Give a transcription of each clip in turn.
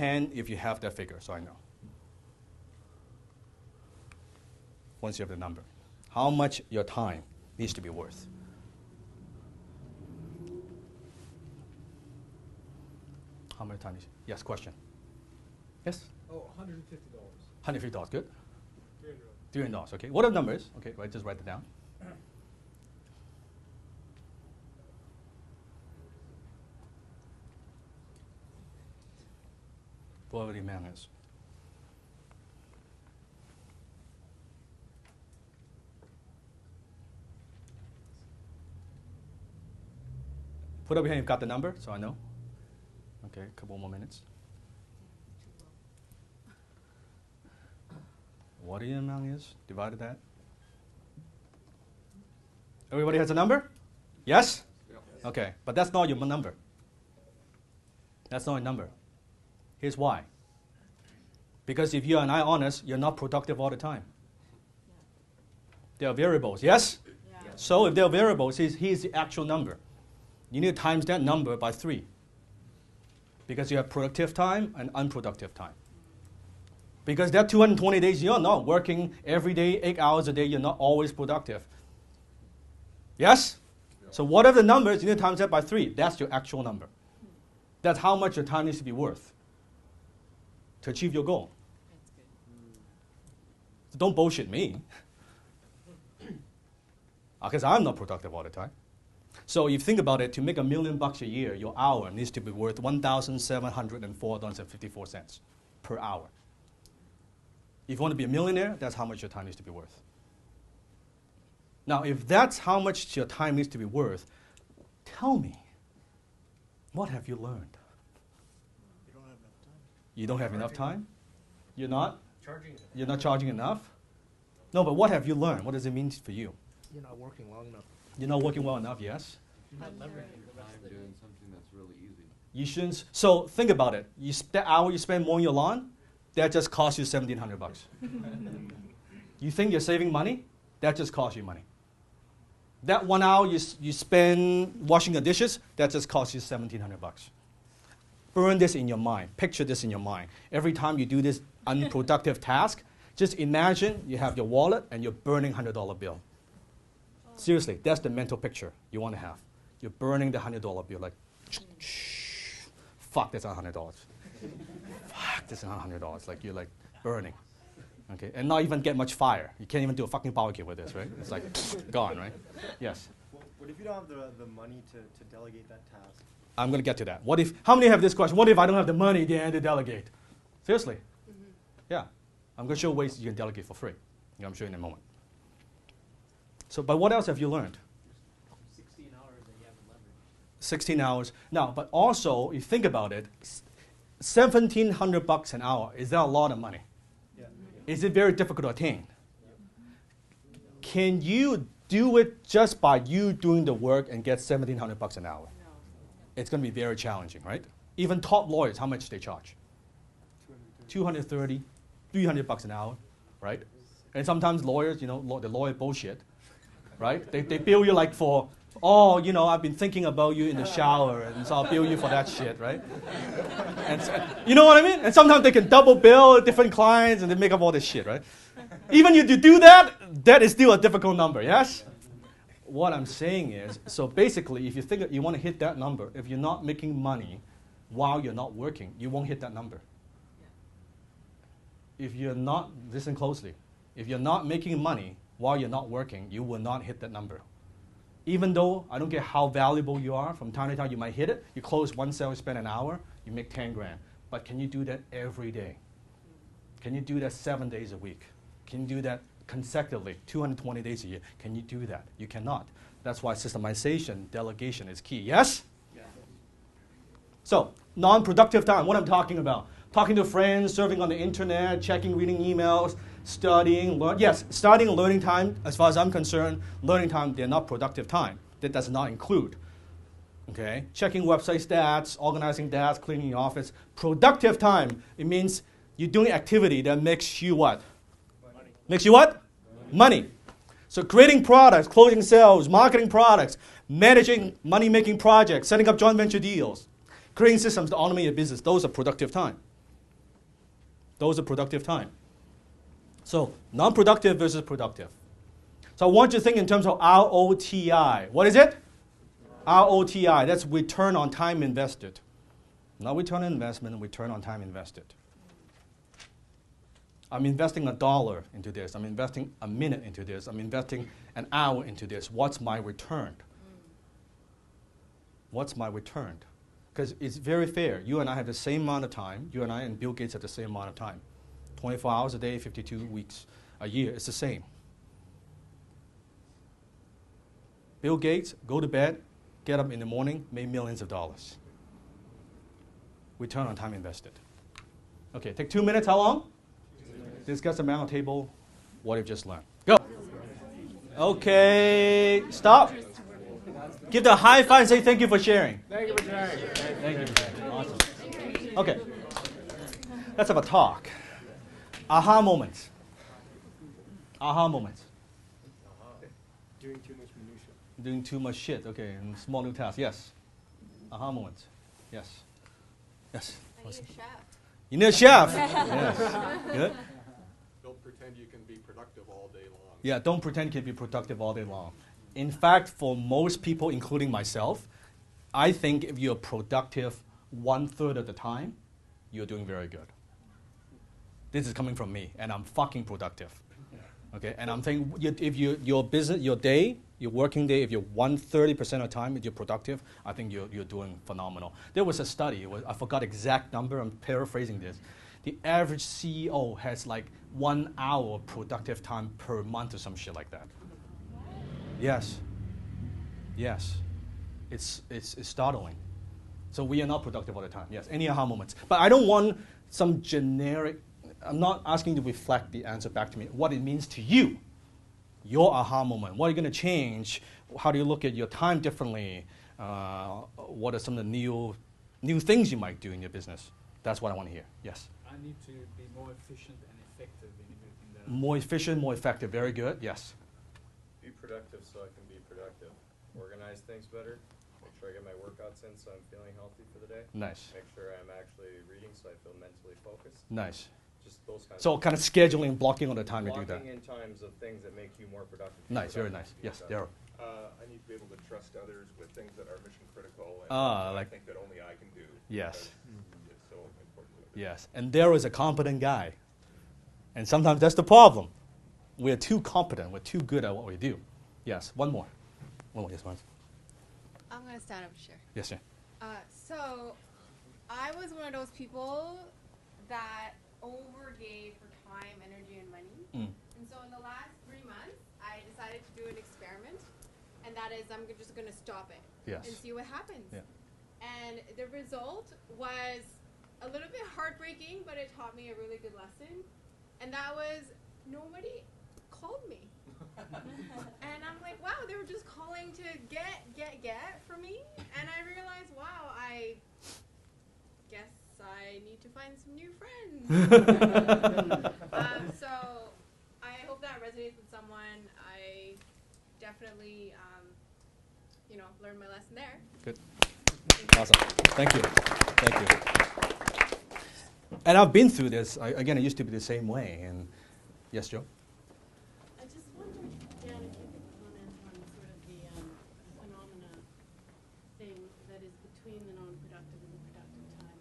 hand if you have that figure, so I know. Once you have the number. How much your time needs to be worth. How much time is it? Yes, question. Yes? Oh, $150. $150, good. $300. $300, okay. What are the numbers? Okay, right, just write it down. Whatever the amount is. Put up your hand, you've got the number, so I know. Okay, a couple more minutes. What the amount is? Divided that. Everybody has a number? Yes? Yeah. Okay, but that's not your number. That's not a number. Here's why. Because if you and I are honest, you're not productive all the time. There are variables, yes? Yeah. So if there are variables, here's the actual number. You need to times that number by 3. Because you have productive time and unproductive time. Because that 220 days, you're not working every day, 8 hours a day, you're not always productive. Yes? Yeah. So whatever the numbers, you need to times that by 3. That's your actual number. That's how much your time needs to be worth to achieve your goal. That's good. So don't bullshit me. Because I'm not productive all the time. So if you think about it, to make $1 million a year, your hour needs to be worth $1,704.54 per hour. If you want to be a millionaire, that's how much your time needs to be worth. Now, if that's how much your time needs to be worth, tell me, what have you learned? You don't have enough time. You don't have enough time? You're not? Charging enough. You're not charging enough? No, but what have you learned? What does it mean for you? You're not working long enough. You're not working well enough, yes? You're not leveraging the time doing something that's really easy. You shouldn't. So think about it. That hour you spend mowing your lawn, that just costs you $1,700. You think you're saving money? That just costs you money. That 1 hour you spend washing the dishes, that just costs you $1,700. Burn this in your mind. Picture this in your mind. Every time you do this unproductive task, just imagine you have your wallet and you're burning $100 bill. Seriously, that's the mental picture you want to have. You're burning the $100 bill like, fuck, that's not $100. Fuck, that's not $100. Like you're like burning, okay, and not even get much fire. You can't even do a fucking barbecue with this, right? It's like gone, right? Yes. What if you don't have the money to delegate that task? I'm going to get to that. What if? How many have this question? What if I don't have the money then to delegate? Seriously? Mm-hmm. Yeah. I'm going to show ways you can delegate for free. I'm showing in a moment. So, but what else have you learned? 16 hours that you haven't leveraged. 16 hours. Now, but also, if you think about it, $1,700 an hour, is that a lot of money? Yeah. Is it very difficult to attain? Can you do it just by you doing the work and get $1,700 an hour? No. It's going to be very challenging, right? Even top lawyers, how much they charge? $230, $300 an hour, right? And sometimes lawyers, you know, the lawyer bullshit, right? They bill you like for, oh, you know, I've been thinking about you in the shower, and so I'll bill you for that shit, right? And you know what I mean? And sometimes they can double bill different clients, and they make up all this shit, right? Even if you do that, that is still a difficult number, yes? What I'm saying is, so basically, if you think you want to hit that number, if you're not making money while you're not working, you won't hit that number. If you're not, listen closely, if you're not making money while you're not working, you will not hit that number. Even though, I don't care how valuable you are, from time to time you might hit it, you close one sale, you spend an hour, you make 10 grand. But can you do that every day? Can you do that 7 days a week? Can you do that consecutively, 220 days a year? Can you do that? You cannot. That's why systemization, delegation is key. Yes? Yeah. So, non-productive time, what I'm talking about. Talking to friends, surfing on the internet, checking, reading emails, studying. Yes, studying and learning time, as far as I'm concerned, learning time, they're not productive time. That does not include. Okay? Checking website stats, organizing desks, cleaning your office. Productive time, it means you're doing activity that makes you what? Money. Makes you what? Money. So creating products, closing sales, marketing products, managing money-making projects, setting up joint venture deals, creating systems to automate your business, those are productive time. Those are productive time. So non-productive versus productive. So I want you to think in terms of ROTI. What is it? ROTI, that's return on time invested. Not return on investment, return on time invested. I'm investing $1 into this. I'm investing a minute into this. I'm investing an hour into this. What's my return? What's my return? Because it's very fair. You and I have the same amount of time. You and I and Bill Gates have the same amount of time. 24 hours a day, 52 weeks a year. It's the same. Bill Gates, go to bed, get up in the morning, make millions of dollars. Return on time invested. Okay, take 2 minutes. How long? Discuss around the table what you've just learned. Go. Okay, stop. Give the high five and say thank you for sharing. Thank you for sharing. Thank you for sharing. Awesome. Okay, let's have a talk. Aha moments. Aha moments. Doing too much minutia. Doing too much shit. Okay, and small new tasks. Yes. Aha moments. Yes. Yes. I need a chef. You need a chef. Yes. Good. Don't pretend you can be productive all day long. Yeah, don't pretend you can be productive all day long. In fact, for most people, including myself, I think if you're productive 1/3 of the time, you're doing very good. This is coming from me, and I'm fucking productive. Okay, and I'm thinking if your business, your day, your working day, if you're 130% of the time, if you're productive, I think you're doing phenomenal. There was a study, I forgot exact number, I'm paraphrasing this. The average CEO has like 1 hour productive time per month or some shit like that. Yes. Yes. It's startling. So we are not productive all the time. Yes, any aha moments. But I don't want some generic, I'm not asking you to reflect the answer back to me, what it means to you, your aha moment. What are you going to change? How do you look at your time differently? What are some of the new things you might do in your business? That's what I want to hear. Yes? I need to be more efficient and effective in everything that I More efficient, more effective. Very good. Yes? Be productive so I can be productive. Organize things better. Make sure I get my workouts in so I'm feeling healthy for the day. Nice. Make sure I'm actually reading so I feel mentally focused. Nice. Just those kinds So of kind of scheduling, blocking all the time to do that. blocking in times of things that make you more productive. Nice, very nice. Yes, Daryl. I need to be able to trust others with things that are mission critical and Ah, I like- think that only I can do. Yes. because It's so important. to me. Yes, and Daryl is a competent guy. And sometimes that's the problem. We're too competent. We're too good at what we do. Yes, one more. One more, yes, one. I'm going to stand up to share. Yes, sir. So, I was one of those people that overgave for time, energy, and money. Mm. And so, in the last 3 months, I decided to do an experiment, and that is I'm just going to stop it Yes. and see what happens. Yeah. And the result was a little bit heartbreaking, but it taught me a really good lesson. And that was nobody called me. And I'm like, wow, they were just calling to get from me. And I realized, wow, I guess I need to find some new friends. So I hope that resonates with someone. I definitely, learned my lesson there. Good. Awesome. Thank you. Thank you. And I've been through this. Again, I used to be the same way. And yes, Joe? I just wondered, Dan, if you could comment on sort of the phenomena thing that is between the non-productive and the productive time,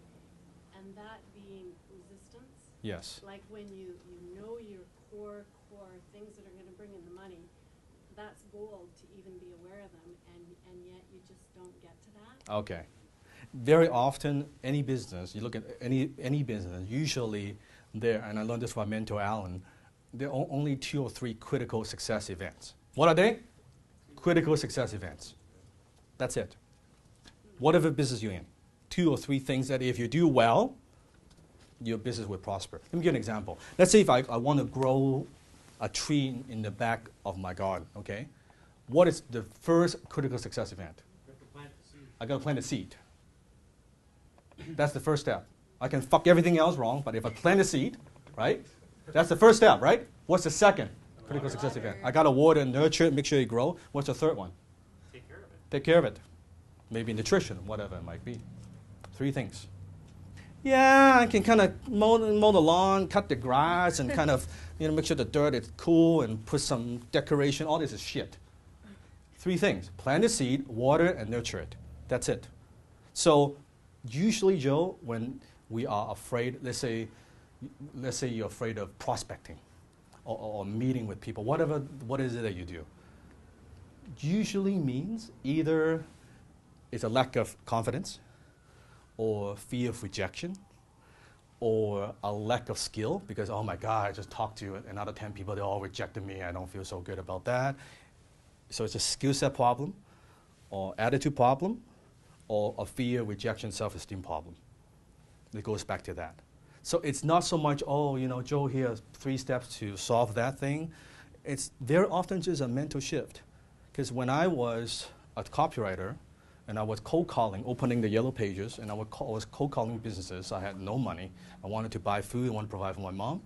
and that being resistance. Yes. Like when you know your core things that are going to bring in the money, that's gold to even be aware of them, and yet you just don't get to that. Okay. Very often, any business, you look at any business, usually there, and I learned this from my mentor, Alan, there are only 2 or 3 critical success events. What are they? Critical success events. That's it. Whatever business you're in, 2 or 3 things that if you do well, your business will prosper. Let me give you an example. Let's say if I want to grow a tree in the back of my garden, okay? What is the first critical success event? I got to plant a seed. That's the first step. I can fuck everything else wrong, but if I plant a seed, right? That's the first step, right? What's the second critical success event? I got to water and nurture it, make sure it grow. What's the third one? take care of it. Take care of it. Maybe nutrition, whatever it might be. 3 things. Yeah, I can kind of mow the lawn, cut the grass, and kind of make sure the dirt is cool and put some decoration. All this is shit. 3 things: plant the seed, water, and nurture it. That's it. So usually, Joe, when we are afraid, let's say you're afraid of prospecting or meeting with people, what is it that you do? Usually means either it's a lack of confidence, or fear of rejection, or a lack of skill because, oh my God, I just talked to another 10 people, they all rejected me, I don't feel so good about that. So it's a skill set problem, or attitude problem, or a fear, rejection, self-esteem problem. It goes back to that. So it's not so much, Joe, here are 3 steps to solve that thing. It's very often just a mental shift. Because when I was a copywriter, and I was cold calling, opening the yellow pages, and I was cold calling businesses. I had no money. I wanted to buy food, I wanted to provide for my mom.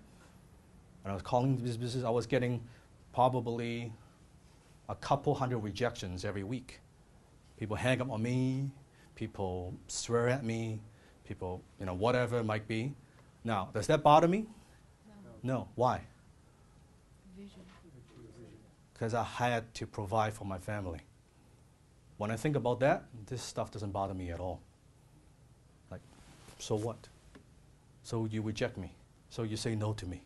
And I was calling this business, I was getting probably a couple hundred rejections every week. People hang up on me, people swear at me, people, whatever it might be. Now, does that bother me? No. Why? Vision. Because I had to provide for my family. When I think about that, this stuff doesn't bother me at all. Like, so what? So you reject me. So you say no to me.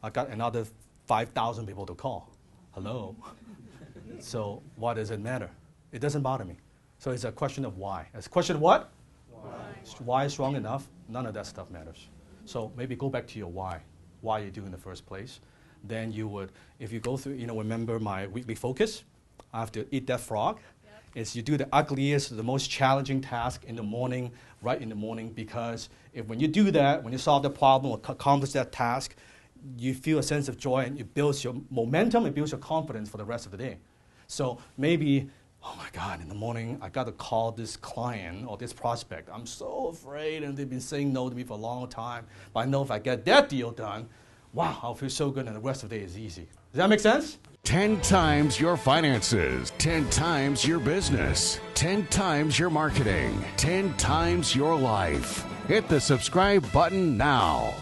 I got another 5,000 people to call. Hello? So why does it matter? It doesn't bother me. So it's a question of why. It's a question of what? Why is strong enough? None of that stuff matters. So maybe go back to your why. Why you do in the first place. Then you would, if you go through, remember my weekly focus? I have to eat that frog. Is you do the ugliest, the most challenging task in the morning, right in the morning, because when you do that, when you solve the problem or accomplish that task, you feel a sense of joy and it builds your momentum, it builds your confidence for the rest of the day. So maybe, oh my God, in the morning, I got to call this client or this prospect. I'm so afraid and they've been saying no to me for a long time, but I know if I get that deal done, wow, I'll feel so good and the rest of the day is easy. Does that make sense? 10 times your finances, 10 times your business, 10 times your marketing, 10 times your life. Hit the subscribe button now.